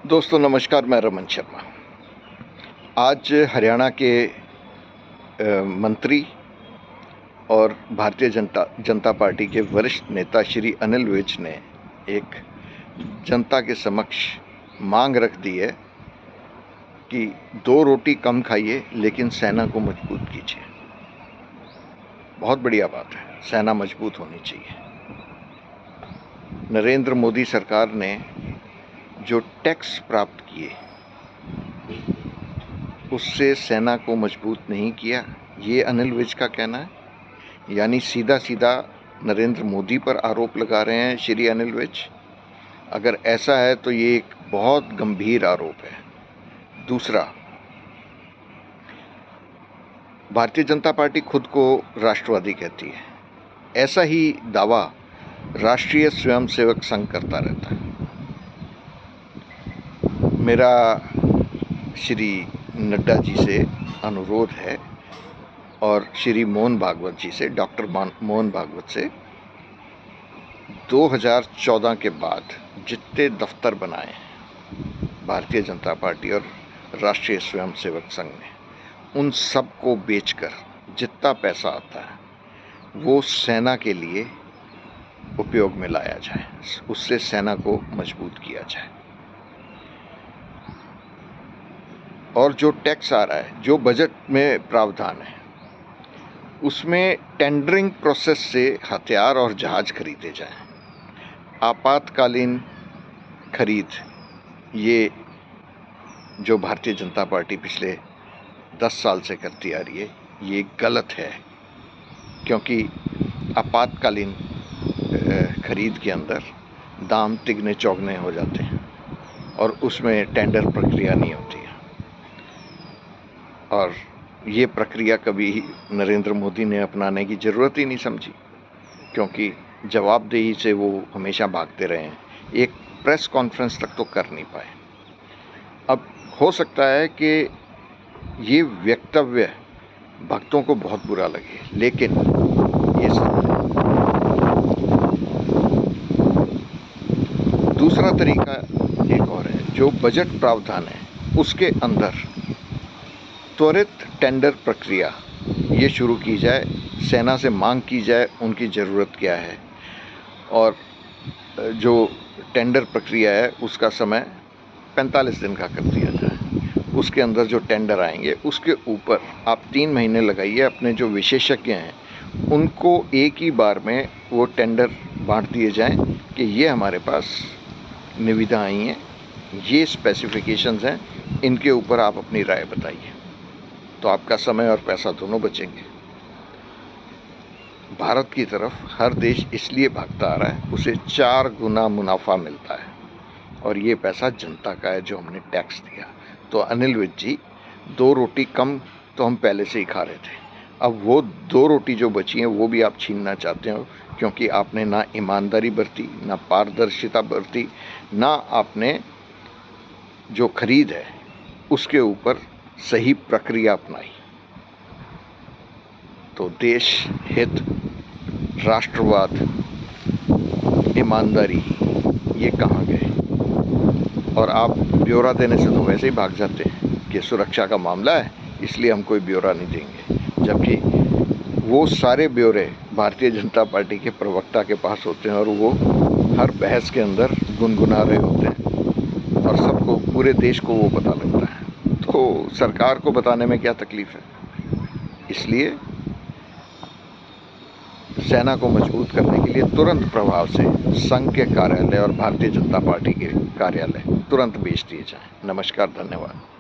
दोस्तों नमस्कार, मैं रमन शर्मा। आज हरियाणा के मंत्री और भारतीय जनता पार्टी के वरिष्ठ नेता श्री अनिल विज ने एक जनता के समक्ष मांग रख दी है कि 2 रोटी कम खाइए लेकिन सेना को मजबूत कीजिए। बहुत बढ़िया बात है, सेना मजबूत होनी चाहिए। नरेंद्र मोदी सरकार ने जो टैक्स प्राप्त किए उससे सेना को मजबूत नहीं किया, ये अनिल विज का कहना है। यानी सीधा सीधा नरेंद्र मोदी पर आरोप लगा रहे हैं श्री अनिल विज। अगर ऐसा है तो ये एक बहुत गंभीर आरोप है। दूसरा, भारतीय जनता पार्टी खुद को राष्ट्रवादी कहती है। ऐसा ही दावा राष्ट्रीय स्वयंसेवक संघ करता रहता है। मेरा श्री नड्डा जी से अनुरोध है और श्री मोहन भागवत जी से, डॉक्टर मोहन भागवत से, 2014 के बाद जितने दफ्तर बनाए हैं भारतीय जनता पार्टी और राष्ट्रीय स्वयंसेवक संघ ने, उन सब को बेचकर जितना पैसा आता है वो सेना के लिए उपयोग में लाया जाए, उससे सेना को मजबूत किया जाए। और जो टैक्स आ रहा है, जो बजट में प्रावधान है, उसमें टेंडरिंग प्रोसेस से हथियार और जहाज खरीदे जाएं। आपातकालीन खरीद, ये जो भारतीय जनता पार्टी पिछले 10 साल से करती आ रही है, ये गलत है। क्योंकि आपातकालीन खरीद के अंदर दाम तिगने चौगने हो जाते हैं और उसमें टेंडर प्रक्रिया नहीं होती है। और ये प्रक्रिया कभी नरेंद्र मोदी ने अपनाने की ज़रूरत ही नहीं समझी, क्योंकि जवाबदेही से वो हमेशा भागते रहे हैं। एक प्रेस कॉन्फ्रेंस तक तो कर नहीं पाए। अब हो सकता है कि ये वक्तव्य भक्तों को बहुत बुरा लगे, लेकिन ये सच है। दूसरा तरीका एक और है, जो बजट प्रावधान है उसके अंदर त्वरित टेंडर प्रक्रिया ये शुरू की जाए, सेना से मांग की जाए उनकी ज़रूरत क्या है, और जो टेंडर प्रक्रिया है उसका समय 45 दिन का कर दिया जाए। उसके अंदर जो टेंडर आएंगे उसके ऊपर आप 3 महीने लगाइए। अपने जो विशेषज्ञ हैं उनको एक ही बार में वो टेंडर बांट दिए जाएं कि ये हमारे पास निविदा आई हैं, ये स्पेसिफिकेशंस हैं, इनके ऊपर आप अपनी राय बताइए। तो आपका समय और पैसा दोनों बचेंगे। भारत की तरफ हर देश इसलिए भागता आ रहा है, उसे 4 गुना मुनाफा मिलता है और ये पैसा जनता का है जो हमने टैक्स दिया। तो अनिल विज जी, 2 रोटी कम तो हम पहले से ही खा रहे थे, अब वो 2 रोटी जो बची हैं वो भी आप छीनना चाहते हो, क्योंकि आपने ना ईमानदारी बरती, ना पारदर्शिता बरती, ना आपने जो खरीद है उसके ऊपर सही प्रक्रिया अपनाई। तो देश हित, राष्ट्रवाद, ईमानदारी, ये कहाँ गए? और आप ब्यौरा देने से तो वैसे ही भाग जाते हैं कि सुरक्षा का मामला है इसलिए हम कोई ब्यौरा नहीं देंगे, जबकि वो सारे ब्यौरे भारतीय जनता पार्टी के प्रवक्ता के पास होते हैं और वो हर बहस के अंदर गुनगुना रहे होते हैं और सबको, पूरे देश को वो पता लगता है। तो सरकार को बताने में क्या तकलीफ है? इसलिए सेना को मजबूत करने के लिए तुरंत प्रभाव से संघ के कार्यालय और भारतीय जनता पार्टी के कार्यालय तुरंत बेच दिए जाएं। नमस्कार, धन्यवाद।